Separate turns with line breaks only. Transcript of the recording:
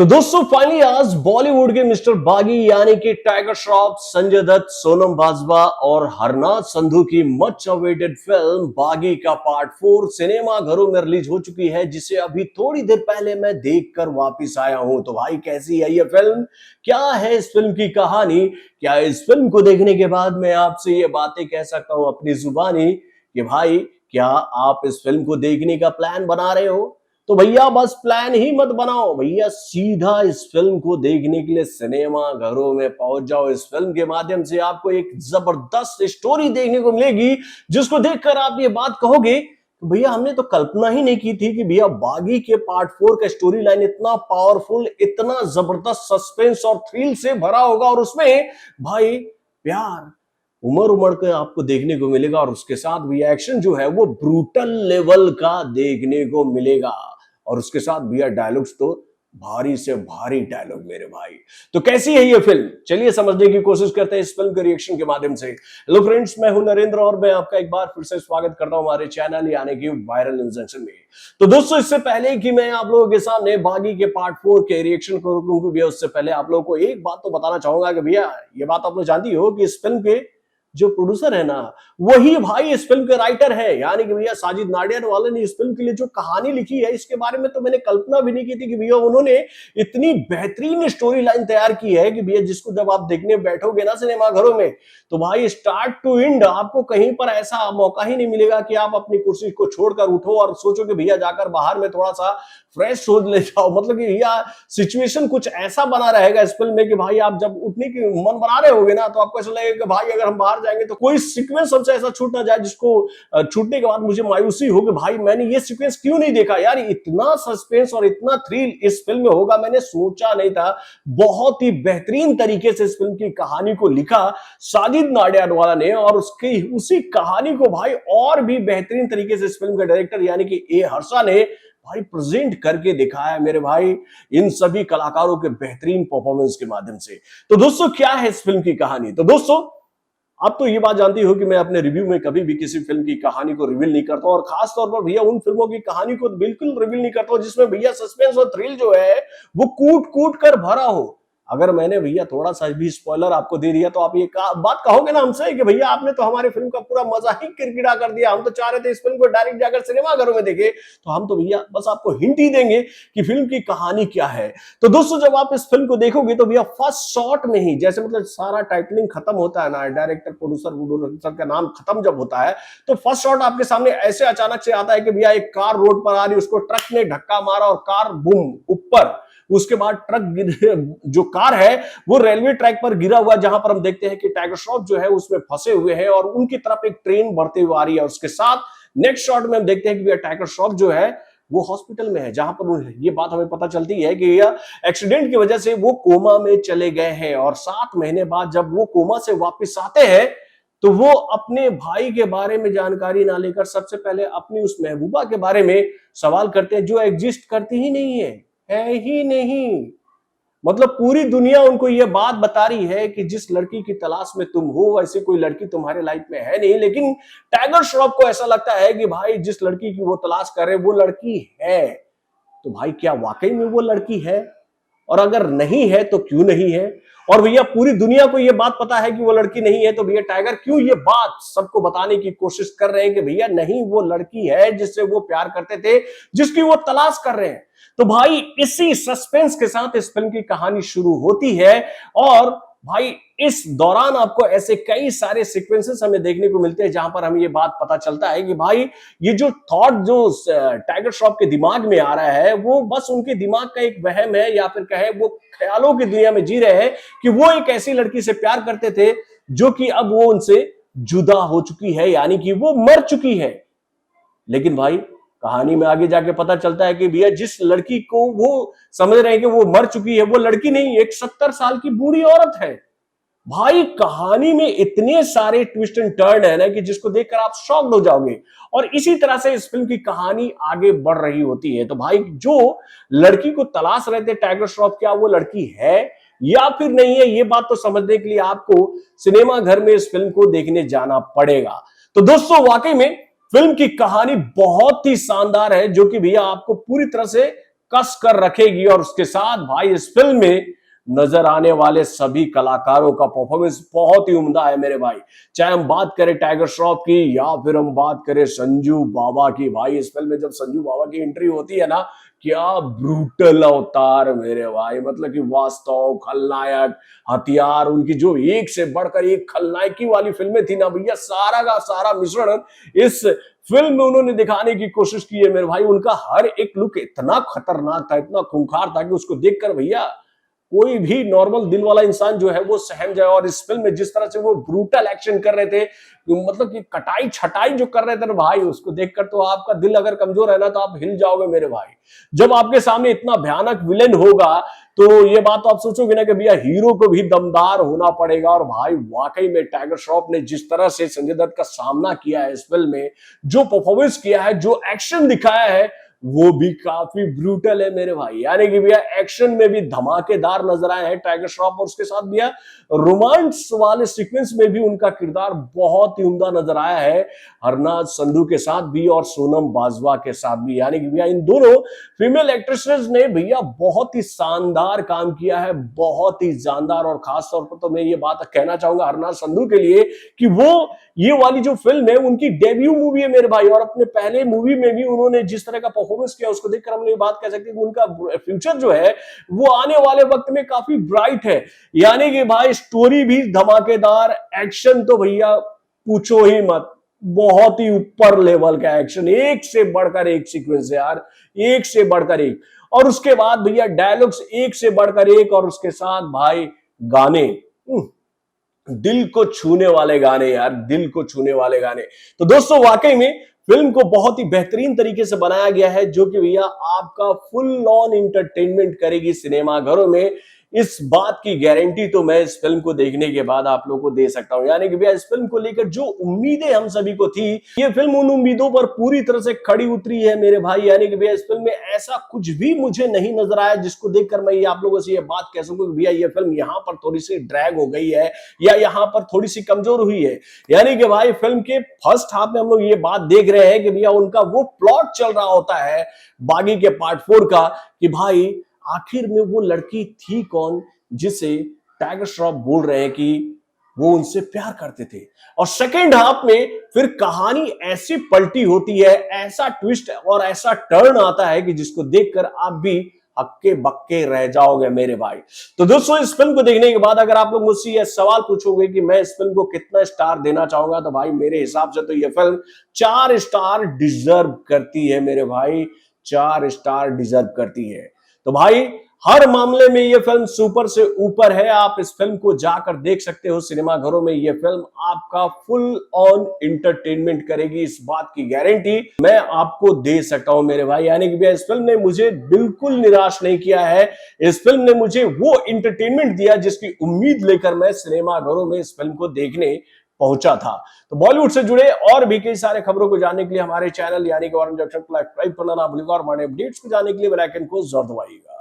तो दोस्तों फाइनली आज बॉलीवुड के मिस्टर बागी यानी कि टाइगर श्रॉफ, संजय दत्त, सोनम बाजवा और हरनाथ संधू की मच अवेटेड फिल्म बागी का पार्ट 4 सिनेमा घरों में रिलीज हो चुकी है, जिसे अभी थोड़ी देर पहले मैं देखकर वापस आया हूं। तो भाई कैसी है ये फिल्म, क्या है इस फिल्म की कहानी, क्या इस फिल्म को देखने के बाद मैं आपसे ये बातें कह सकता हूं अपनी जुबानी कि भाई क्या आप इस फिल्म को देखने का प्लान बना रहे हो? तो भैया बस प्लान ही मत बनाओ भैया, सीधा इस फिल्म को देखने के लिए सिनेमा घरों में पहुंच जाओ। इस फिल्म के माध्यम से आपको एक जबरदस्त स्टोरी देखने को मिलेगी, जिसको देखकर आप ये बात कहोगे तो भैया हमने तो कल्पना ही नहीं की थी कि भैया बागी के पार्ट 4 का स्टोरी लाइन इतना पावरफुल, इतना जबरदस्त सस्पेंस और थ्रिल से भरा होगा, और उसमें भाई प्यार उमड़ उमड़ के आपको देखने को मिलेगा, और उसके साथ भी एक्शन जो है वो ब्रूटल लेवल का देखने को मिलेगा, और उसके साथ भैया डायलॉग्स तो भारी से भारी डायलॉग मेरे भाई। तो कैसी है ये फिल्म, चलिए समझने की कोशिश करते हैं इस फिल्म के रिएक्शन के माध्यम से। हेलो फ्रेंड्स, मैं हूं नरेंद्र और मैं आपका एक बार फिर से स्वागत करता हूं हमारे चैनल यानी कि वायरल न्यूज जंक्शन में। तो दोस्तों इससे पहले कि मैं आप लोगों के सामने बागी के पार्ट 4 के रिएक्शन करूं भैया, उससे पहले आप लोगों को एक बात तो बताना चाहूंगा कि भैया ये बात आप लोग जानती हो कि इस फिल्म के जो प्रोड्यूसर है ना, वही भाई इस फिल्म के राइटर है, यानी कि भैया साजिद नाडियाड वाले ने इस फिल्म के लिए जो कहानी लिखी है, इसके बारे में तो मैंने कल्पना भी नहीं की थी कि भैया उन्होंने इतनी बेहतरीन स्टोरी लाइन तैयार की है कि भैया जिसको जब आप देखने बैठोगे ना सिनेमा घरों में, तो भाई स्टार्ट टू एंड आपको कहीं पर ऐसा मौका ही नहीं मिलेगा कि आप अपनी कुर्सी को छोड़कर उठो और सोचो कि भैया जाकर बाहर में थोड़ा सा फ्रेश हो ले जाओ। मतलब कि भैया सिचुएशन कुछ ऐसा बना रहेगा इस फिल्म में कि भाई आप जब उठने की मन बना रहे होगे ना, तो आपको ऐसा लगेगा कि भाई अगर हम बाहर जाएंगे तो कोई सीक्वेंस हमसे ऐसा छूट ना जाए जिसको छूटने के बाद मुझे मायूसी हो कि भाई मैंने ये सीक्वेंस क्यों नहीं देखा। यार इतना सस्पेंस और इतना थ्रिल इस फिल्म में होगा मैंने सोचा नहीं था। बहुत ही बेहतरीन तरीके से इस फिल्म की कहानी को लिखा साजिद नाडियाड वाला ने, और उसकी उसी कहानी को भाई और भी बेहतरीन तरीके से इस फिल्म के डायरेक्टर यानी कि ए हर्षा ने भाई प्रेजेंट करके दिखाया मेरे भाई, इन सभी कलाकारों के बेहतरीन परफॉर्मेंस के माध्यम से। तो दोस्तों क्या है इस फिल्म की कहानी? तो दोस्तों आप तो ये बात जानती हो कि मैं अपने रिव्यू में कभी भी किसी फिल्म की कहानी को रिवील नहीं करता, और खास तौर पर भैया उन फिल्मों की कहानी को बिल्कुल रिवील नहीं करता जिसमें भैया सस्पेंस और थ्रिल जो है वो कूट कूट कर भरा हो। अगर मैंने भैया थोड़ा सा भी स्पॉइलर आपको दे दिया तो आप ये बात कहोगे ना हमसे कि भैया आपने तो हमारी फिल्म का पूरा मजा ही किरकिरा कर दिया, हम तो चाह रहे थे इस फिल्म को डायरेक्ट जाकर सिनेमा घरों में देखे। तो हम तो भैया बस आपको हिंट ही देंगे कि फिल्म की कहानी क्या है। तो दोस्तों जब आप इस फिल्म को देखोगे तो भैया फर्स्ट शॉट में ही, जैसे मतलब सारा टाइटलिंग खत्म होता है ना, डायरेक्टर प्रोड्यूसर का नाम खत्म जब होता है, तो फर्स्ट शॉट आपके सामने ऐसे अचानक से आता है कि भैया एक कार रोड पर आ रही, उसको ट्रक ने धक्का मारा और कार बूम ऊपर। उसके बाद ट्रक जो कार है वो रेलवे ट्रैक पर गिरा हुआ, जहां पर हम देखते हैं कि टाइगर श्रॉफ जो है उसमें फंसे हुए हैं और उनकी तरफ एक ट्रेन बढ़ते हुए आ रही है। उसके साथ नेक्स्ट शॉट में हम देखते हैं कि टाइगर श्रॉफ जो है वो हॉस्पिटल में है, जहां पर ये बात हमें पता चलती है कि यह एक्सीडेंट की वजह से वो कोमा में चले गए हैं, और 7 महीने बाद जब वो कोमा से वापस आते हैं तो वो अपने भाई के बारे में जानकारी ना लेकर सबसे पहले अपनी उस महबूबा के बारे में सवाल करते हैं, जो एग्जिस्ट करती ही नहीं है ही नहीं। मतलब पूरी दुनिया उनको यह बात बता रही है कि जिस लड़की की तलाश में तुम हो वैसे कोई लड़की तुम्हारे लाइफ में है नहीं, लेकिन टाइगर श्रॉफ को ऐसा लगता है कि भाई जिस लड़की की वो तलाश कर रहे वो लड़की है। तो भाई क्या वाकई में वो लड़की है, और अगर नहीं है तो क्यों नहीं है? और भैया पूरी दुनिया को यह बात पता है कि वो लड़की नहीं है, तो भैया टाइगर क्यों ये बात सबको बताने की कोशिश कर रहे हैं कि भैया नहीं, वो लड़की है जिससे वो प्यार करते थे, जिसकी वो तलाश कर रहे हैं। तो भाई इसी सस्पेंस के साथ इस फिल्म की कहानी शुरू होती है, और भाई इस दौरान आपको ऐसे कई सारे सीक्वेंसेस हमें देखने को मिलते हैं जहां पर हमें ये बात पता चलता है कि भाई ये जो थॉट जो टाइगर श्रॉफ के दिमाग में आ रहा है वो बस उनके दिमाग का एक वहम है, या फिर कहे वो ख्यालों की दुनिया में जी रहे हैं कि वो एक ऐसी लड़की से प्यार करते थे जो कि अब वो उनसे जुदा हो चुकी है, यानी कि वो मर चुकी है। लेकिन भाई कहानी में आगे जाके पता चलता है कि भैया जिस लड़की को वो समझ रहे हैं कि वो मर चुकी है वो लड़की नहीं, एक 70 साल की बूढ़ी औरत है। भाई कहानी में इतने सारे ट्विस्ट एंड टर्न है ना कि जिसको देखकर आप शॉक्ड हो जाओगे, और इसी तरह से इस फिल्म की कहानी आगे बढ़ रही होती है। तो भाई जो लड़की को तलाश रहे थे टाइगर श्रॉफ, क्या वो लड़की है या फिर नहीं है, ये बात तो समझने के लिए आपको सिनेमा घर में इस फिल्म को देखने जाना पड़ेगा। तो दोस्तों वाकई में फिल्म की कहानी बहुत ही शानदार है, जो कि भैया आपको पूरी तरह से कस कर रखेगी। और उसके साथ भाई इस फिल्म में नजर आने वाले सभी कलाकारों का परफॉर्मेंस बहुत ही उम्दा है मेरे भाई। चाहे हम बात करें टाइगर श्रॉफ की या फिर हम बात करें संजू बाबा की। भाई इस फिल्म में जब संजू बाबा की एंट्री होती है ना, क्या ब्रूटल अवतार मेरे भाई। मतलब कि वास्तव, खलनायक, हथियार, उनकी जो एक से बढ़कर एक खलनायकी वाली फिल्में थी ना भैया, सारा का सारा मिश्रण इस फिल्म में उन्होंने दिखाने की कोशिश की है मेरे भाई। उनका हर एक लुक इतना खतरनाक था, इतना खूंखार था कि उसको देखकर भैया कोई भी नॉर्मल दिल वाला इंसान जो है वो सहम जाए। और इस फिल्म में जिस तरह से वो ब्रूटल एक्शन कर रहे थे, मतलब कि कटाई छटाई जो कर रहे थे ना भाई, उसको देखकर तो आपका दिल अगर कमजोर है ना तो आप हिल जाओगे मेरे भाई। जब आपके सामने इतना भयानक विलेन होगा तो ये बात तो आप सोचोगे ना कि भैया हीरो को भी दमदार होना पड़ेगा। और भाई वाकई में टाइगर श्रॉफ ने जिस तरह से संजय दत्त का सामना किया है इस फिल्म में, जो परफॉर्मेंस किया है, जो एक्शन दिखाया है, वो भी काफी ब्रूटल है मेरे भाई। यानी कि भैया एक्शन में भी धमाकेदार नजर आए हैं टाइगर श्रॉफ। और उसके साथ भैया रोमांस वाले सीक्वेंस में भी उनका किरदार बहुत ही उम्दा नजर आया है, हरनाथ संधू के साथ भी और सोनम बाजवा के साथ भी। यानी कि भैया इन दोनों फीमेल एक्ट्रेसेस ने भैया बहुत ही शानदार काम किया है, बहुत ही जानदार। और खास तौर पर तो मैं ये बात कहना चाहूंगा हरनाथ संधू के लिए कि वो ये वाली जो फिल्म है उनकी डेब्यू मूवी है मेरे भाई। और अपने पहले मूवी में भी उन्होंने जिस तरह का परफॉर्मेंस किया उसको देखकर हम ये बात कह सकते हैं कि उनका फ्यूचर जो है वो आने वाले वक्त में काफी ब्राइट है। यानी कि भाई स्टोरी भी धमाकेदार, एक्शन तो भैया पूछो ही मत, बहुत ही ऊपर लेवल का एक्शन, एक से बढ़कर एक सीक्वेंस है यार, एक से बढ़कर एक। और उसके बाद भैया डायलॉग्स एक से बढ़कर एक। और उसके साथ भाई गाने, दिल को छूने वाले गाने यार, दिल को छूने वाले गाने। तो दोस्तों वाकई में फिल्म को बहुत ही बेहतरीन तरीके से बनाया गया है, जो कि भैया आपका फुल ऑन इंटरटेनमेंट करेगी सिनेमा घरों में। इस बात की गारंटी तो मैं इस फिल्म को देखने के बाद आप लोगों को दे सकता हूं। यानी कि भैया इस फिल्म को लेकर जो उम्मीदें हम सभी को थी, ये फिल्म उन उम्मीदों पर पूरी तरह से खड़ी उतरी है मेरे भाई। यानी कि भैया इस फिल्म में ऐसा कुछ भी मुझे नहीं नजर आया जिसको देखकर मैं ये आप लोगों से ये बात कह सकूं कि भैया ये फिल्म यहां पर थोड़ी सी ड्रैग हो गई है या यहां पर थोड़ी सी कमजोर हुई है। यानी कि भाई फिल्म के फर्स्ट हाफ में हम लोग ये बात देख रहे हैं कि भैया उनका वो प्लॉट चल रहा होता है बागी के पार्ट 4 का, कि भाई आखिर में वो लड़की थी कौन जिसे टाइगर श्रॉफ बोल रहे हैं कि वो उनसे प्यार करते थे। और सेकेंड हाफ में फिर कहानी ऐसी पलटी होती है, ऐसा ट्विस्ट और ऐसा टर्न आता है कि जिसको देखकर आप भी हक्के बक्के रह जाओगे मेरे भाई। तो दोस्तों इस फिल्म को देखने के बाद अगर आप लोग मुझसे यह सवाल पूछोगे कि मैं इस फिल्म को कितना स्टार देना चाहूंगा, तो भाई मेरे हिसाब से तो यह फिल्म 4 स्टार डिजर्व करती है मेरे भाई, 4 स्टार डिजर्व करती है। तो भाई हर मामले में यह फिल्म सुपर से ऊपर है। आप इस फिल्म को जाकर देख सकते हो सिनेमा घरों में। यह फिल्म आपका फुल ऑन इंटरटेनमेंट करेगी, इस बात की गारंटी मैं आपको दे सकता हूं मेरे भाई। यानी कि भैया इस फिल्म ने मुझे बिल्कुल निराश नहीं किया है। इस फिल्म ने मुझे वो इंटरटेनमेंट दिया जिसकी उम्मीद लेकर मैं सिनेमा घरों में इस फिल्म को देखने पहुंचा था। तो बॉलीवुड से जुड़े और भी कई सारे खबरों को जानने के लिए हमारे चैनल यानी कि ऑरेंज जंक्शन को सब्सक्राइब करना ना भूलिएगा और हमारे अपडेट्स को जानने के लिए बेल आइकन को जरूर दबाइएगा।